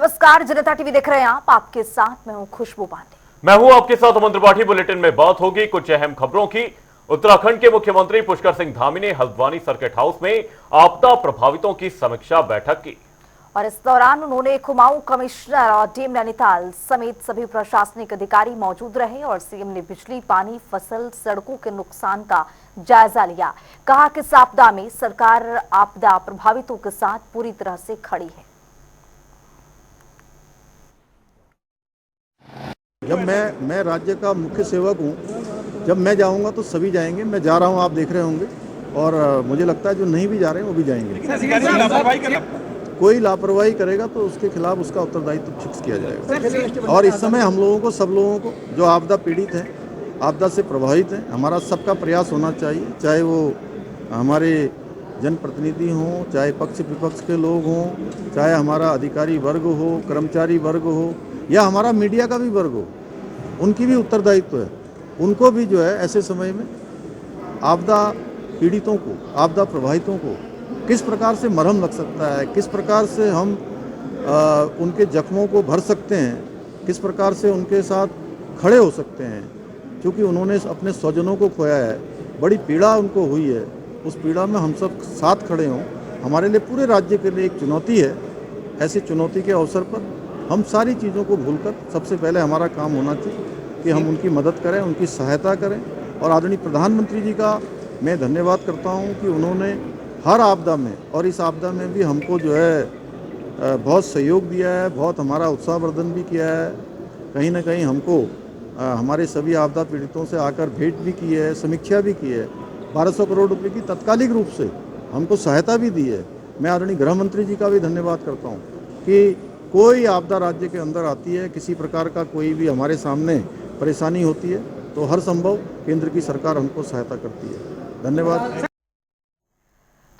नमस्कार, जनता टीवी देख रहे हैं आप। आपके साथ मैं हूं खुशबू पांडे। मैं हूं आपके साथ अमन त्रिपाठी। बुलेटिन में बात होगी कुछ अहम खबरों की। उत्तराखंड के मुख्यमंत्री पुष्कर सिंह धामी ने हल्द्वानी सर्किट हाउस में आपदा प्रभावितों की समीक्षा बैठक की और इस दौरान उन्होंने कुमाऊं कमिश्नर और टीम नैनीताल समेत सभी प्रशासनिक अधिकारी मौजूद रहे और सीएम ने बिजली, पानी, फसल, सड़कों के नुकसान का जायजा लिया। कहा कि इस आपदा में सरकार आपदा प्रभावितों के साथ पूरी तरह से खड़ी है। जब मैं राज्य का मुख्य सेवक हूँ, जब मैं जाऊँगा तो सभी जाएंगे। मैं जा रहा हूँ, आप देख रहे होंगे, और मुझे लगता है जो नहीं भी जा रहे हैं वो भी जाएंगे। कोई लापरवाही करेगा तो उसके खिलाफ उसका उत्तरदायित्व फिक्स किया जाएगा। और इस समय हम लोगों को, सब लोगों को जो आपदा पीड़ित हैं, आपदा से प्रभावित हैं, हमारा सबका प्रयास होना चाहिए, चाहे वो हमारे जनप्रतिनिधि हों, चाहे पक्ष विपक्ष के लोग हों, चाहे हमारा अधिकारी वर्ग हो, कर्मचारी वर्ग हो, या हमारा मीडिया का भी वर्ग हो, उनकी भी उत्तरदायित्व है। उनको भी जो है ऐसे समय में आपदा पीड़ितों को, आपदा प्रभावितों को किस प्रकार से मरहम लग सकता है, किस प्रकार से हम उनके जख्मों को भर सकते हैं, किस प्रकार से उनके साथ खड़े हो सकते हैं, क्योंकि उन्होंने अपने स्वजनों को खोया है, बड़ी पीड़ा उनको हुई है। उस पीड़ा में हम सब साथ खड़े हों, हमारे लिए, पूरे राज्य के लिए एक चुनौती है। ऐसी चुनौती के अवसर पर हम सारी चीज़ों को भूलकर सबसे पहले हमारा काम होना चाहिए कि हम उनकी मदद करें, उनकी सहायता करें। और आदरणीय प्रधानमंत्री जी का मैं धन्यवाद करता हूं कि उन्होंने हर आपदा में, और इस आपदा में भी हमको जो है बहुत सहयोग दिया है, बहुत हमारा उत्साहवर्धन भी किया है। कहीं ना कहीं हमको हमारे सभी आपदा पीड़ितों से आकर भेंट भी की है, समीक्षा भी की है। 1200 करोड़ रुपये की तत्कालिक रूप से हमको सहायता भी दी है। मैं आदरणीय गृह मंत्री जी का भी धन्यवाद करता हूँ कि कोई आपदा राज्य के अंदर आती है, किसी प्रकार का कोई भी हमारे सामने परेशानी होती है, तो हर संभव केंद्र की सरकार हमको सहायता करती है। धन्यवाद।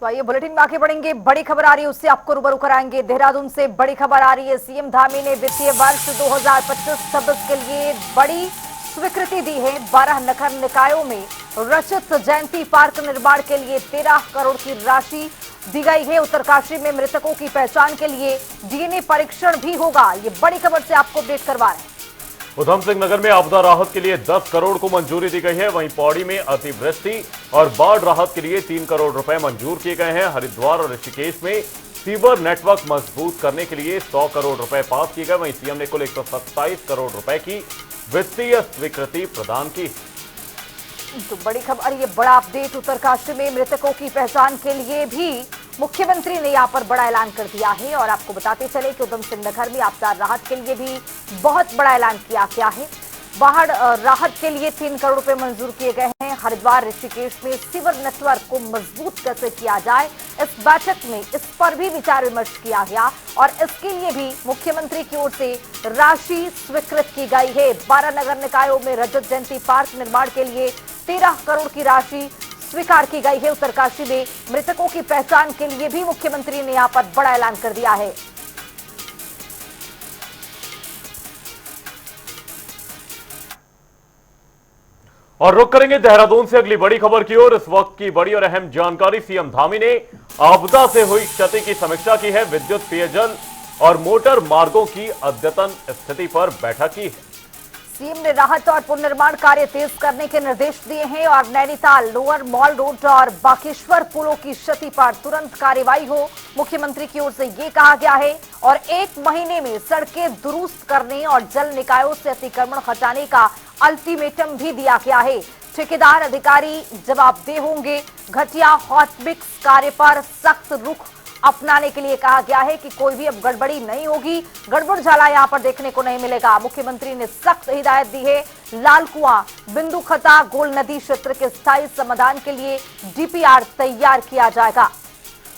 तो आइए बुलेटिन में आगे बढ़ेंगे। बड़ी खबर आ रही है, उससे आपको रूबरू कराएंगे। देहरादून से बड़ी खबर आ रही है। सीएम धामी ने वित्तीय वर्ष 2025-26 के लिए बड़ी स्वीकृति दी है। 12 नगर निकायों में रजत जयंती पार्क निर्माण के लिए 13 करोड़ की राशि दी गई है। उत्तरकाशी में मृतकों की पहचान के लिए डीएनए परीक्षण भी होगा। ये बड़ी खबर से आपको अपडेट करवा रहे हैं। उधम सिंह नगर में आपदा राहत के लिए 10 करोड़ को मंजूरी दी गई है। वहीं पौड़ी में अतिवृष्टि और बाढ़ राहत के लिए 3 करोड़ रुपए मंजूर किए गए हैं। हरिद्वार और ऋषिकेश में सीवर नेटवर्क मजबूत करने के लिए 100 करोड़ रुपए पास किए गए। वहीं सीएम ने कुल 127 करोड़ रुपए की वित्तीय स्वीकृति प्रदान की। तो बड़ी खबर, ये बड़ा अपडेट। उत्तरकाशी में मृतकों की पहचान के लिए भी मुख्यमंत्री ने यहां पर बड़ा ऐलान कर दिया है। और आपको बताते चले कि उधम सिंह नगर में आपदा राहत के लिए भी बहुत बड़ा ऐलान किया गया है। बाढ़ राहत के लिए 3 करोड़ रुपए मंजूर किए गए हैं। हरिद्वार, ऋषिकेश में सीवर नेटवर्क को मजबूत कैसे किया जाए, इस बैठक में इस पर भी विचार विमर्श किया गया और इसके लिए भी मुख्यमंत्री की ओर से राशि स्वीकृत की गई है। 12 नगर निकायों में रजत जयंती पार्क निर्माण के लिए 13 करोड़ की राशि स्वीकार की गई है। उत्तरकाशी में मृतकों की पहचान के लिए भी मुख्यमंत्री ने यहां पर बड़ा ऐलान कर दिया है। और रुक करेंगे देहरादून से अगली बड़ी खबर की ओर। इस वक्त की बड़ी और अहम जानकारी। सीएम धामी ने आपदा से हुई क्षति की समीक्षा की है। विद्युत, पेयजल और मोटर मार्गों की अद्यतन स्थिति पर बैठक की है। सीएम ने राहत और पुनर्निर्माण कार्य तेज करने के निर्देश दिए हैं और नैनीताल लोअर मॉल रोड और बाकेश्वर पुलों की क्षति पर तुरंत कार्रवाई हो, मुख्यमंत्री की ओर से ये कहा गया है। और 1 महीने में सड़कें दुरुस्त करने और जल निकायों से अतिक्रमण हटाने का अल्टीमेटम भी दिया गया है। ठेकेदार अधिकारी जवाबदेह होंगे। घटिया हॉट मिक्स कार्य पर सख्त रुख अपनाने के लिए कहा गया है कि कोई भी अब गड़बड़ी नहीं होगी, गड़बड़ झाला यहां पर देखने को नहीं मिलेगा। मुख्यमंत्री ने सख्त हिदायत दी है। लाल कुआं, बिंदु खता, गोल नदी क्षेत्र के स्थायी समाधान के लिए डीपीआर तैयार किया जाएगा।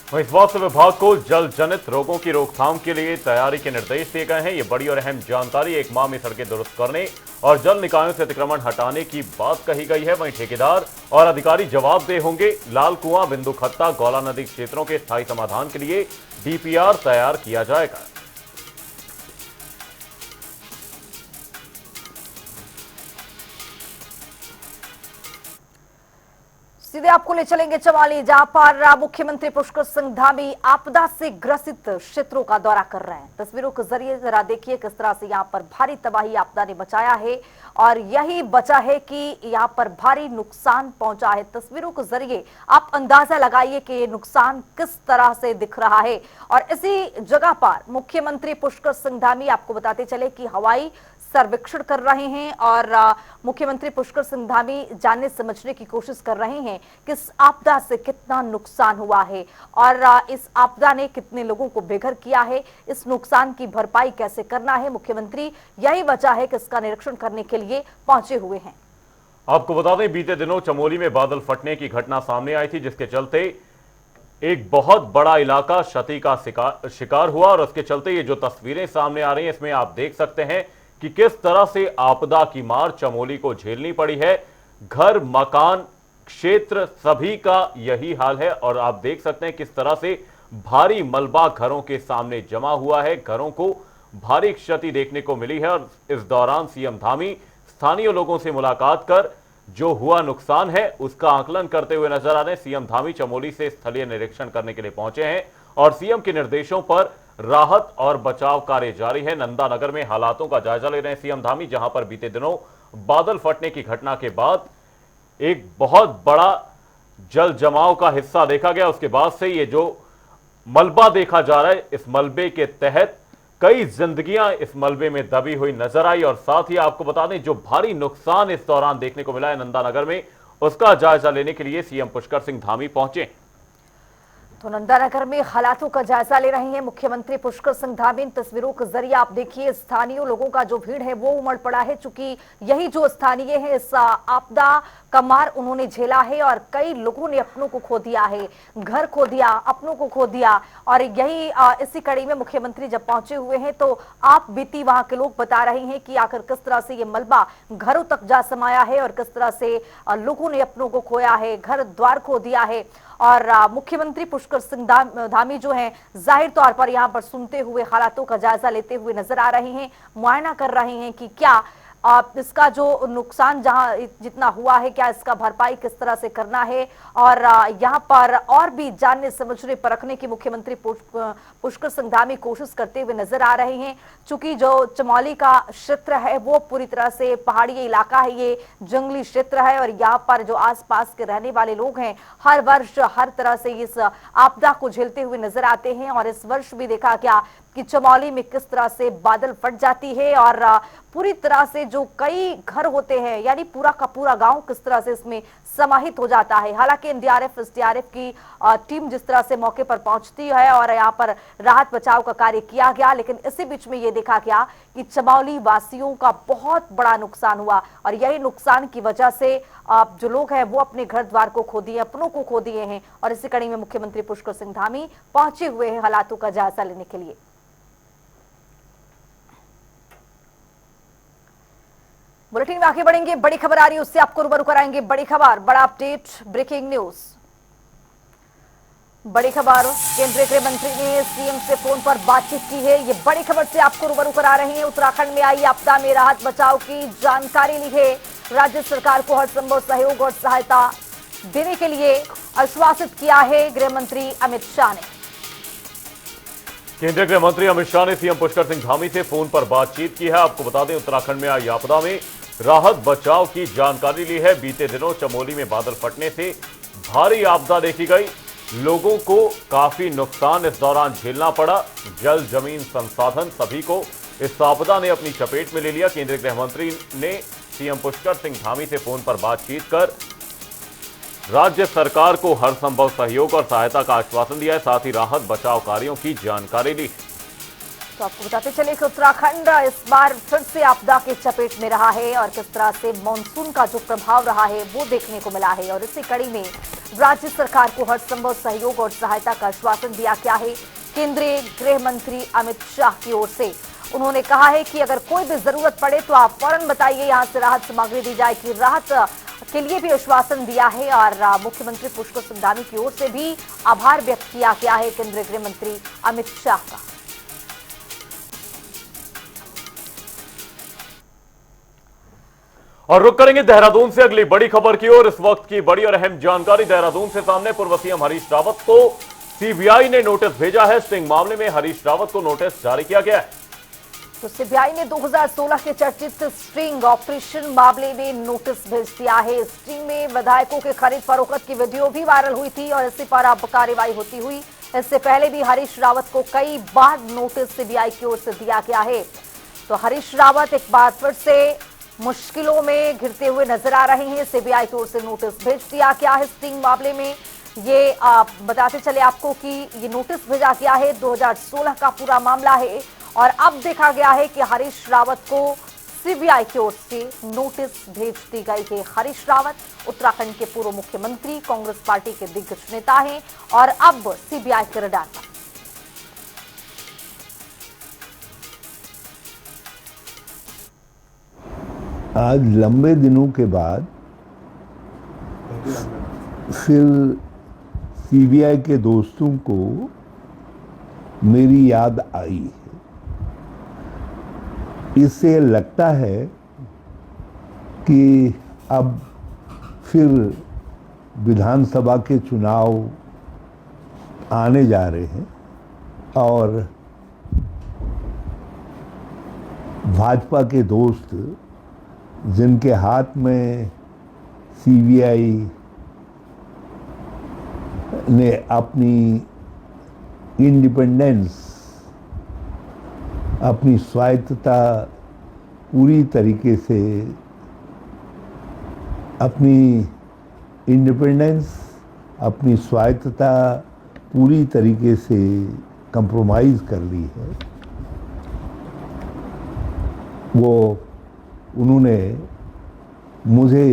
वहीं स्वास्थ्य विभाग को जल जनित रोगों की रोकथाम के लिए तैयारी के निर्देश दिए गए हैं। ये बड़ी और अहम जानकारी। 1 माह में सड़कें दुरुस्त करने और जल निकायों से अतिक्रमण हटाने की बात कही गई है। वहीं ठेकेदार और अधिकारी जवाबदेह होंगे। लाल कुआं, बिंदु खत्ता, गौला नदी क्षेत्रों के स्थायी समाधान के लिए डीपीआर तैयार किया जाएगा। सीधे आपको ले चलेंगे चमोली, जहां पर मुख्यमंत्री पुष्कर सिंह धामी आपदा से ग्रसित क्षेत्रों का दौरा कर रहे हैं। तस्वीरों के जरिए जरा देखिए किस तरह से यहां पर भारी तबाही आपदा ने मचाया है और यही बचा है कि यहां पर भारी नुकसान पहुंचा है। तस्वीरों के जरिए आप अंदाजा लगाइए कि ये नुकसान किस तरह से दिख रहा है। और इसी जगह पर मुख्यमंत्री पुष्कर सिंह धामी, आपको बताते चले कि हवाई सर्वेक्षण कर रहे हैं और मुख्यमंत्री पुष्कर सिंह धामी जानने समझने की कोशिश कर रहे हैं कि इस आपदा से कितना नुकसान हुआ है और इस आपदा ने कितने लोगों को बेघर किया है, इस नुकसान की भरपाई कैसे करना है। मुख्यमंत्री यही वजह है कि इसका निरीक्षण करने के लिए पहुंचे हुए हैं। आपको बता दें, बीते दिनों चमोली में बादल फटने की घटना सामने आई थी, जिसके चलते एक बहुत बड़ा इलाका क्षति का शिकार हुआ और उसके चलते ये जो तस्वीरें सामने आ रही हैं, इसमें आप देख सकते हैं कि किस तरह से आपदा की मार चमोली को झेलनी पड़ी है। घर, मकान, क्षेत्र सभी का यही हाल है और आप देख सकते हैं किस तरह से भारी मलबा घरों के सामने जमा हुआ है। घरों को भारी क्षति देखने को मिली है और इस दौरान सीएम धामी स्थानीय लोगों से मुलाकात कर जो हुआ नुकसान है उसका आकलन करते हुए नजर आ रहे हैं। सीएम धामी चमोली से स्थलीय निरीक्षण करने के लिए पहुंचे हैं और सीएम के निर्देशों पर राहत और बचाव कार्य जारी है। नंदानगर में हालातों का जायजा ले रहे हैं सीएम धामी, जहां पर बीते दिनों बादल फटने की घटना के बाद एक बहुत बड़ा जल जमाव का हिस्सा देखा गया। उसके बाद से ये जो मलबा देखा जा रहा है, इस मलबे के तहत कई जिंदगियां इस मलबे में दबी हुई नजर आई और साथ ही आपको बता दें जो भारी नुकसान इस दौरान देखने को मिला है नंदानगर में, उसका जायजा लेने के लिए सीएम पुष्कर सिंह धामी पहुंचे। तो नंदानगर में हालातों का जायजा ले रहे हैं मुख्यमंत्री पुष्कर सिंह धामी। तस्वीरों के जरिए आप देखिए स्थानीय लोगों का जो भीड़ है वो उमड़ पड़ा है, चूंकि यही जो स्थानीय है इस आपदा का मार उन्होंने झेला है और कई लोगों ने अपनों को खो दिया है, घर खो दिया, अपनों को खो दिया। और यही इसी कड़ी में मुख्यमंत्री जब पहुंचे हुए हैं तो आप बीती वहां के लोग बता रहे हैं कि आखिर किस तरह से ये मलबा घरों तक जा समाया है और किस तरह से लोगों ने अपनों को खोया है, घर द्वार खो दिया है। और मुख्यमंत्री पुष्कर सिंह धामी जो हैं जाहिर तौर पर यहां पर सुनते हुए हालातों का जायजा लेते हुए नजर आ रहे हैं, मुआयना कर रहे हैं कि क्या इसका जो नुकसान जहां जितना हुआ है क्या इसका भरपाई किस तरह से करना है। और यहां पर और भी जानने समझने परखने की मुख्यमंत्री पुष्कर सिंह धामी कोशिश करते हुए नजर आ रहे हैं। चूंकि जो चमोली का क्षेत्र है वो पूरी तरह से पहाड़ी इलाका है, ये जंगली क्षेत्र है और यहाँ पर जो आसपास के रहने वाले लोग हैं हर वर्ष हर तरह से इस आपदा को झेलते हुए नजर आते हैं। और इस वर्ष भी देखा गया कि चमोली में किस तरह से बादल फट जाती है और पूरी तरह से जो कई घर होते हैं यानी पूरा का पूरा गांव किस तरह से इसमें समाहित हो जाता है। हालांकि एनडीआरएफ एसडीआरएफ की टीम जिस तरह से मौके पर पहुंचती है और यहाँ पर राहत बचाव का कार्य किया गया, लेकिन इसी बीच में ये देखा गया कि चमोली वासियों का बहुत बड़ा नुकसान हुआ और यही नुकसान की वजह से जो लोग हैं वो अपने घर द्वार को खो दिए, अपनों को खो दिए हैं। और इसी कड़ी में मुख्यमंत्री पुष्कर सिंह धामी पहुंचे हुए हैं हालातों का जायजा लेने के लिए। बुलेटिन में आगे बढ़ेंगे, बड़ी खबर आ रही है उससे आपको रूबरू कराएंगे। बड़ी खबर, बड़ा अपडेट, ब्रेकिंग न्यूज। बड़ी खबर, केंद्रीय गृह मंत्री ने सीएम से फोन पर बातचीत की है। ये बड़ी खबर से आपको रूबरू करा रहे हैं। उत्तराखंड में आई आपदा में राहत बचाव की जानकारी ली है। राज्य सरकार को हर संभव सहयोग और सहायता देने के लिए आश्वासित किया है गृह मंत्री अमित शाह ने। केंद्रीय गृह मंत्री अमित शाह ने सीएम पुष्कर सिंह धामी से फोन पर बातचीत की है। आपको बता दें उत्तराखंड में आई आपदा में राहत बचाव की जानकारी ली है। बीते दिनों चमोली में बादल फटने से भारी आपदा देखी गई, लोगों को काफी नुकसान इस दौरान झेलना पड़ा। जल, जमीन, संसाधन सभी को इस आपदा ने अपनी चपेट में ले लिया। केंद्रीय गृह मंत्री ने सीएम पुष्कर सिंह धामी से फोन पर बातचीत कर राज्य सरकार को हर संभव सहयोग और सहायता का आश्वासन दिया है, साथ ही राहत बचाव कार्यों की जानकारी दी। तो आपको बताते चले कि उत्तराखंड इस बार फिर से आपदा के चपेट में रहा है और किस तरह से मानसून का जो प्रभाव रहा है वो देखने को मिला है। और इसी कड़ी में राज्य सरकार को हर संभव सहयोग और सहायता का आश्वासन दिया गया है केंद्रीय गृह मंत्री अमित शाह की ओर से। उन्होंने कहा है कि अगर कोई भी जरूरत पड़े तो आप फौरन बताइए, यहाँ से राहत सामग्री दी जाएगी। राहत के लिए भी आश्वासन दिया है और मुख्यमंत्री पुष्कर सिंह धामी की ओर से भी आभार व्यक्त किया गया है केंद्रीय गृह मंत्री अमित शाह का। और रुक करेंगे देहरादून से अगली बड़ी खबर की ओर। इस वक्त की बड़ी और अहम जानकारी देहरादून से सामने। पूर्व सीएम हरीश रावत को सीबीआई ने नोटिस भेजा है। स्टिंग मामले में हरीश रावत को नोटिस जारी किया गया है। तो सीबीआई ने 2016 के चर्चित स्टिंग ऑपरेशन मामले में नोटिस भेज दिया है। स्टिंग में विधायकों के खरीद फरोख्त की वीडियो भी वायरल हुई थी और इसी पर अब कार्रवाई होती हुई। इससे पहले भी हरीश रावत को कई बार नोटिस सीबीआई की ओर से दिया गया है। तो हरीश रावत एक बार फिर से मुश्किलों में घिरते हुए नजर आ रहे हैं। सीबीआई की ओर से नोटिस भेज दिया गया है स्टिंग मामले में। ये बताते चले आपको कि ये नोटिस भेजा गया है, 2016 का पूरा मामला है और अब देखा गया है कि हरीश रावत को सीबीआई की ओर से नोटिस भेज दी गई है। हरीश रावत उत्तराखंड के पूर्व मुख्यमंत्री, कांग्रेस पार्टी के दिग्गज नेता हैं और अब सीबीआई के रडार पर। आज लंबे दिनों के बाद फिर सीबीआई के दोस्तों को मेरी याद आई है। इससे लगता है कि अब फिर विधानसभा के चुनाव आने जा रहे हैं और भाजपा के दोस्त जिनके हाथ में सीबीआई ने अपनी इंडिपेंडेंस, अपनी स्वायत्तता पूरी तरीके से, अपनी इंडिपेंडेंस, अपनी स्वायत्तता पूरी तरीके से कंप्रोमाइज़ कर ली है। उन्होंने मुझे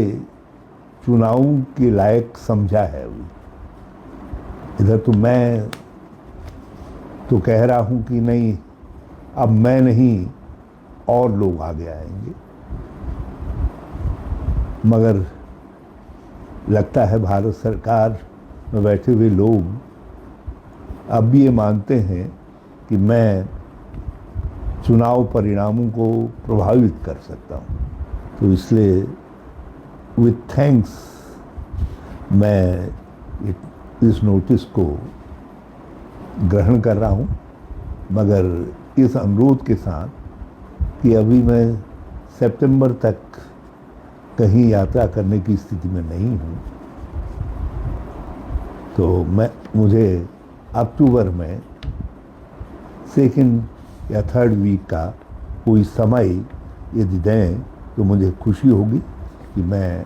चुनाव के लायक समझा है। इधर तो मैं तो कह रहा हूं कि नहीं, अब मैं नहीं और लोग आगे आएंगे, मगर लगता है भारत सरकार में बैठे हुए लोग अब भी ये मानते हैं कि मैं चुनाव परिणामों को प्रभावित कर सकता हूं। तो इसलिए विथ थैंक्स मैं इस नोटिस को ग्रहण कर रहा हूं, मगर इस अनुरोध के साथ कि अभी मैं सितंबर तक कहीं यात्रा करने की स्थिति में नहीं हूं। तो मुझे अक्टूबर में सेकंड या थर्ड वीक का कोई समय यदि दें तो मुझे खुशी होगी कि मैं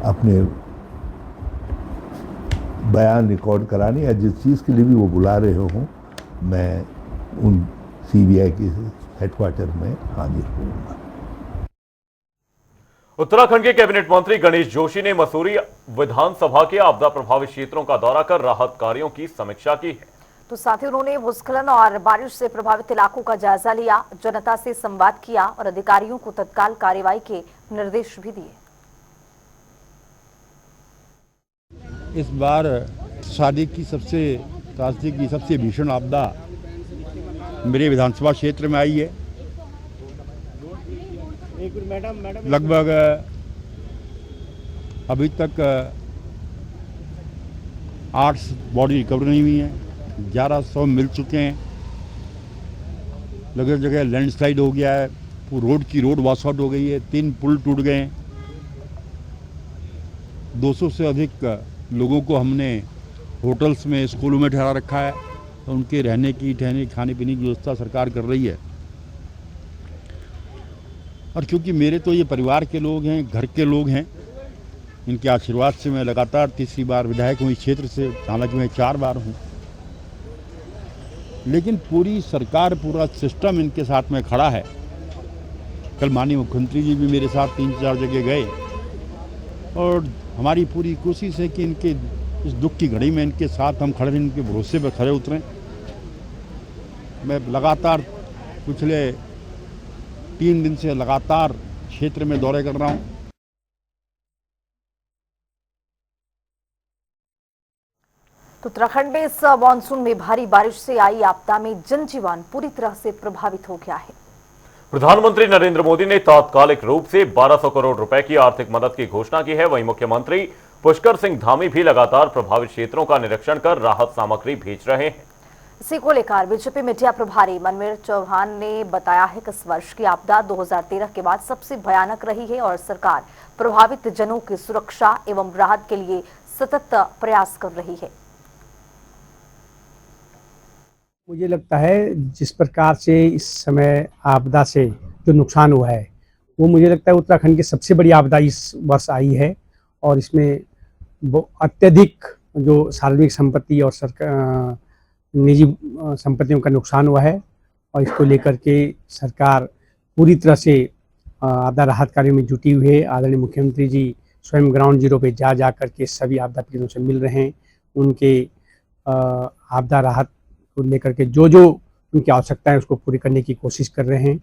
अपने बयान रिकॉर्ड कराने या जिस चीज़ के लिए भी वो बुला रहे हों, मैं उन सीबीआई के हेडक्वार्टर में हाजिर होऊंगा। उत्तराखंड के कैबिनेट मंत्री गणेश जोशी ने मसूरी विधानसभा के आपदा प्रभावित क्षेत्रों का दौरा कर राहत कार्यों की समीक्षा की है। तो साथ ही उन्होंने भूस्खलन और बारिश से प्रभावित इलाकों का जायजा लिया, जनता से संवाद किया और अधिकारियों को तत्काल कार्रवाई के निर्देश भी दिए। इस बार शादी की सबसे त्रासदी की सबसे भीषण आपदा मेरे विधानसभा क्षेत्र में आई है। लगभग अभी तक 8 बॉडी रिकवर नहीं हुई हैं, 1100 मिल चुके हैं। जगह जगह लैंडस्लाइड हो गया है, रोड वॉश आउट हो गई है, 3 पुल टूट गए हैं। 200 से अधिक लोगों को हमने होटल्स में, स्कूलों में ठहरा रखा है। तो उनके रहने की, खाने पीने की व्यवस्था सरकार कर रही है। और क्योंकि मेरे तो ये परिवार के लोग हैं, घर के लोग हैं, इनके आशीर्वाद से मैं लगातार तीसरी बार विधायक हूँ इस क्षेत्र से। हालांकि मैं 4 बार हूँ, लेकिन पूरी सरकार, पूरा सिस्टम इनके साथ में खड़ा है। कल माननीय मुख्यमंत्री जी भी मेरे साथ 3-4 जगह गए और हमारी पूरी कोशिश है कि इनके इस दुख की घड़ी में इनके साथ हम खड़े, इनके भरोसे पर खड़े उतरें। मैं लगातार पिछले 3 दिन से लगातार क्षेत्र में दौरे कर रहा हूँ। तो उत्तराखंड में इस मानसून में भारी बारिश से आई आपदा में जनजीवन पूरी तरह से प्रभावित हो गया है। प्रधानमंत्री नरेंद्र मोदी ने तात्कालिक रूप से 1200 करोड़ रुपए की आर्थिक मदद की घोषणा की है। वहीं मुख्यमंत्री पुष्कर सिंह धामी भी लगातार प्रभावित क्षेत्रों का निरीक्षण कर राहत सामग्री भेज रहे हैं। इसी को लेकर बीजेपी मीडिया प्रभारी मनवीर चौहान ने बताया है कि इस वर्ष की आपदा 2013 के बाद सबसे भयानक रही है और सरकार प्रभावित जनों की सुरक्षा एवं राहत के लिए सतत प्रयास कर रही है। मुझे लगता है जिस प्रकार से इस समय आपदा से जो नुकसान हुआ है वो मुझे लगता है उत्तराखंड की सबसे बड़ी आपदा इस वर्ष आई है और इसमें अत्यधिक जो सार्वजनिक संपत्ति और सरकार निजी संपत्तियों का नुकसान हुआ है और इसको लेकर के सरकार पूरी तरह से आपदा राहत कार्यों में जुटी हुई है। आदरणीय मुख्यमंत्री जी स्वयं ग्राउंड जीरो पे जा करके सभी आपदा पीड़ितों से मिल रहे हैं, उनके आपदा राहत को लेकर के जो उनकी आवश्यकता है उसको पूरी करने की कोशिश कर रहे हैं।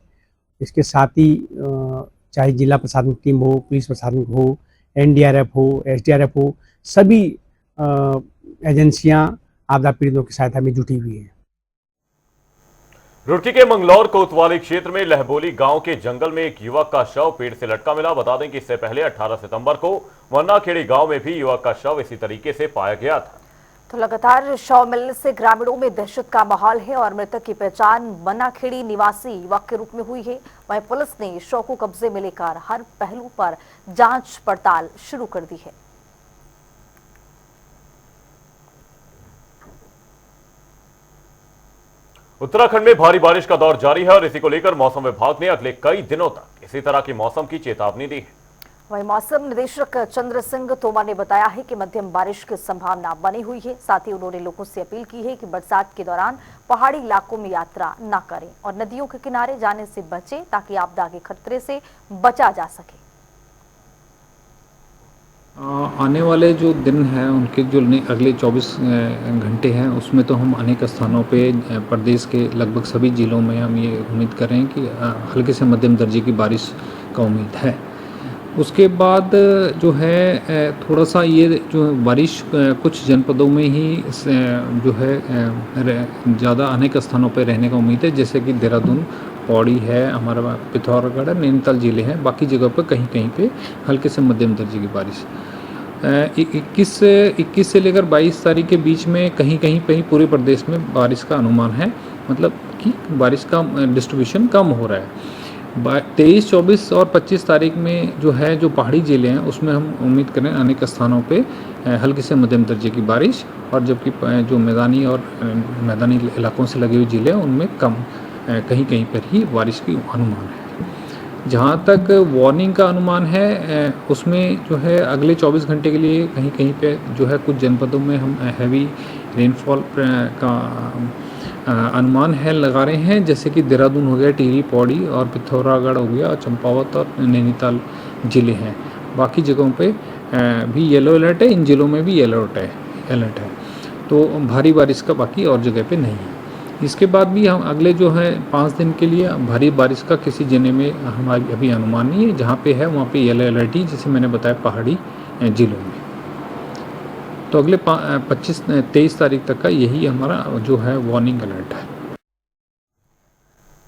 इसके साथ ही चाहे जिला प्रशासन टीम हो, पुलिस प्रशासन हो, NDRF हो, SDRF हो, सभी एजेंसियां आपदा पीड़ितों की सहायता में जुटी हुई है। रुड़की के मंगलौर कोतवाली क्षेत्र में लहबोली गांव के जंगल में एक युवक का शव पेड़ से लटका मिला। बता दें कि इससे पहले 18 सितंबर को वन्नाखेड़ी गांव में भी युवक का शव इसी तरीके से पाया गया था। तो लगातार शव मिलने से ग्रामीणों में दहशत का माहौल है और मृतक की पहचान वन्नाखेड़ी निवासी युवक के रूप में हुई है। वहीं पुलिस ने शव को कब्जे में लेकर हर पहलू पर जांच पड़ताल शुरू कर दी है। उत्तराखंड में भारी बारिश का दौर जारी है और इसी को लेकर मौसम विभाग ने अगले कई दिनों तक इसी तरह के मौसम की चेतावनी दी है। वहीं मौसम निदेशक चंद्र सिंह तोमर ने बताया है कि मध्यम बारिश की संभावना बनी हुई है। साथ ही उन्होंने लोगों से अपील की है कि बरसात के दौरान पहाड़ी इलाकों में यात्रा न करें और नदियों के किनारे जाने से बचें ताकि आपदा के खतरे से बचा जा सके। आने वाले जो दिन हैं उनके जो अगले 24 घंटे हैं उसमें तो हम अनेक स्थानों पे प्रदेश के लगभग सभी जिलों में हम ये उम्मीद कर रहे हैं कि हल्के से मध्यम दर्जे की बारिश का उम्मीद है। उसके बाद जो है थोड़ा सा ये जो बारिश कुछ जनपदों में ही जो है ज़्यादा अनेक स्थानों पर रहने का उम्मीद है, जैसे कि देहरादून, पौड़ी है, हमारा पिथौरागढ़, नैनीताल जिले हैं। बाकी जगह पर कहीं कहीं पे हल्के से मध्यम दर्जे की बारिश 21 से लेकर 22 तारीख के बीच में कहीं कहीं पूरे प्रदेश में बारिश का अनुमान है, मतलब कि बारिश का डिस्ट्रीब्यूशन कम हो रहा है। 23, 24 और 25 तारीख में जो है जो पहाड़ी जिले हैं उसमें हम उम्मीद करें अनेक स्थानों पे हल्की से मध्यम दर्जे की बारिश, और जबकि जो मैदानी इलाकों से लगे हुए जिले हैं उनमें कम कहीं कहीं पर ही बारिश की अनुमान है। जहाँ तक वार्निंग का अनुमान है उसमें जो है अगले 24 घंटे के लिए कहीं कहीं पे जो है कुछ जनपदों में हम हैवी रेनफॉल का अनुमान है लगा रहे हैं, जैसे कि देहरादून हो गया, टिहरी, पौड़ी और पिथौरागढ़ हो गया, चंपावत और नैनीताल जिले हैं। बाकी जगहों पे भी येलो अलर्ट है, इन जिलों में भी येलो अलर्ट है। तो भारी बारिश का बाकी और जगह पे नहीं है। इसके बाद भी हम अगले जो है 5 दिन के लिए भारी बारिश का किसी जिले में हमारी अभी अनुमान नहीं है। जहाँ पे है वहाँ पे येलो अलर्ट ही, जैसे मैंने बताया पहाड़ी जिलों में। तो अगले 23 तारीख तक का यही हमारा जो है वार्निंग अलर्ट है।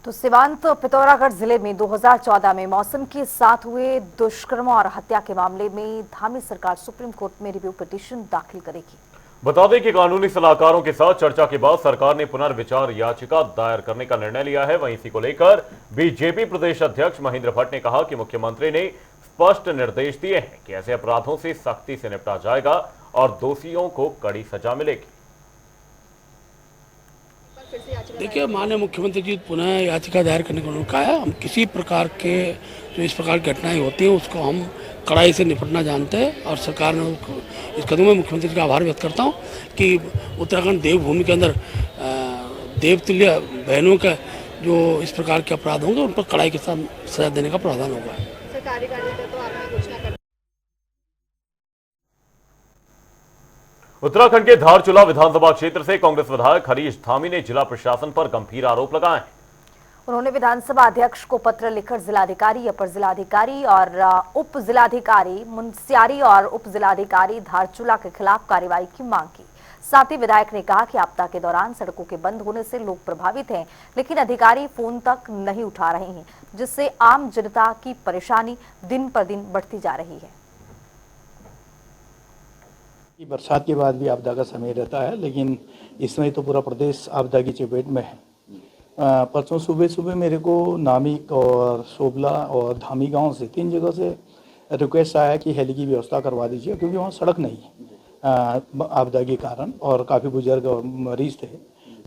तो सीमांत पिथौरागढ़ जिले में 2014 में मौसम के साथ हुए दुष्कर्म और हत्या के मामले में धामी सरकार सुप्रीम कोर्ट में रिव्यू पिटीशन दाखिल करेगी। बता दें कि कानूनी सलाहकारों के साथ चर्चा के बाद सरकार ने पुनर्विचार याचिका दायर करने का निर्णय लिया है। वहीं इसी को लेकर बीजेपी प्रदेश अध्यक्ष महेंद्र भट्ट ने कहा कि मुख्यमंत्री ने स्पष्ट निर्देश दिए हैं कि ऐसे अपराधों से सख्ती से निपटा जाएगा और दोषियों को कड़ी सजा मिलेगी। देखिए, माननीय मुख्यमंत्री जी पुनः याचिका दायर करने को उन्होंने कहा है। हम किसी प्रकार के जो इस प्रकार की घटनाएं होती हैं उसको हम कड़ाई से निपटना जानते हैं और सरकार ने इस कदम में मुख्यमंत्री जी का आभार व्यक्त करता हूं कि उत्तराखंड देवभूमि के अंदर देवतुल्य बहनों का जो इस प्रकार के अपराध होंगे उन पर कड़ाई के साथ सजा देने का प्रावधान होगा। सरकारी कार्य तो आपने घोषणा कर। उत्तराखंड के धारचूला विधानसभा क्षेत्र से कांग्रेस विधायक हरीश धामी ने जिला प्रशासन पर गंभीर आरोप लगाए हैं। उन्होंने विधानसभा अध्यक्ष को पत्र लिखकर जिलाधिकारी, अपर जिलाधिकारी और उप जिलाधिकारी मुनस्यारी और उप जिलाधिकारी धारचूला के खिलाफ कार्रवाई की मांग की। साथ ही विधायक ने कहा कि आपदा के दौरान सड़कों के बंद होने से लोग प्रभावित हैं, लेकिन अधिकारी फोन तक नहीं उठा रहे हैं, जिससे आम जनता की परेशानी दिन पर दिन बढ़ती जा रही है। बरसात के बाद भी आपदा का समय रहता है, लेकिन इस समय तो पूरा प्रदेश आपदा की चपेट में है। परसों सुबह सुबह मेरे को नामिक और सोबला और धामी गांव से 3 जगह से रिक्वेस्ट आया कि हेली की व्यवस्था करवा दीजिए, क्योंकि वहाँ सड़क नहीं है आपदा के कारण, और काफ़ी बुजुर्ग और मरीज थे।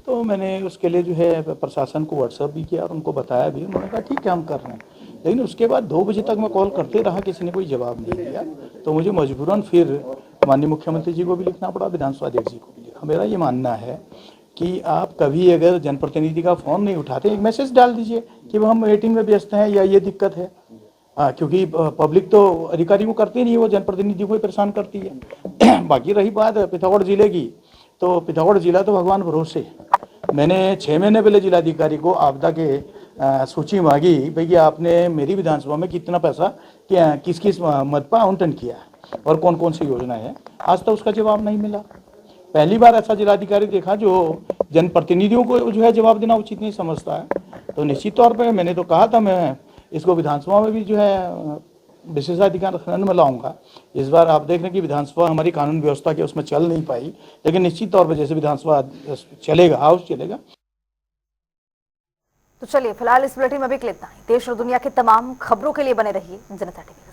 तो मैंने उसके लिए जो है प्रशासन को व्हाट्सएप भी किया और उनको बताया भी। उन्होंने कहा ठीक है हम कर रहे हैं, लेकिन उसके बाद 2 बजे तक मैं कॉल करते रहा, किसी ने कोई जवाब नहीं दिया। तो मुझे मजबूरन फिर माननीय मुख्यमंत्री जी को भी लिखना पड़ा, विधानसभा अध्यक्ष जी को भी लिखा। मेरा ये मानना है कि आप कभी अगर जनप्रतिनिधि का फ़ोन नहीं उठाते, एक मैसेज डाल दीजिए कि वो हम मीटिंग में व्यस्त हैं या ये दिक्कत है। क्योंकि पब्लिक तो अधिकारी को करती नहीं, वो जनप्रतिनिधि को ही परेशान करती है। बाकी रही बात पिथौरागढ़ जिले की, तो पिथौरागढ़ जिला तो भगवान भरोसे। मैंने 6 महीने पहले जिलाधिकारी को आपदा के सूची मांगी, भैया आपने मेरी विधानसभा में कितना पैसा किस किस मद पर आवंटन किया और कौन कौन सी योजना है। आज तक उसका जवाब नहीं मिला। पहली बार ऐसा जिलाधिकारी देखा जो जनप्रतिनिधियों को जो है जवाब देना उचित नहीं समझता है। तो निश्चित तौर पर मैंने तो कहा था मैं इसको विधानसभा में भी जो है विशेषाधिकार खनन में लाऊंगा। इस बार आप देख रहे हैं कि विधानसभा हमारी कानून व्यवस्था के उसमें चल नहीं पाई, लेकिन निश्चित तौर पर जैसे विधानसभा चलेगा, हाउस चलेगा। तो चलिए फिलहाल इस बुलेटिन में भी इतना ही। देश और दुनिया की तमाम खबरों के लिए बने रहिए जनता टीवी।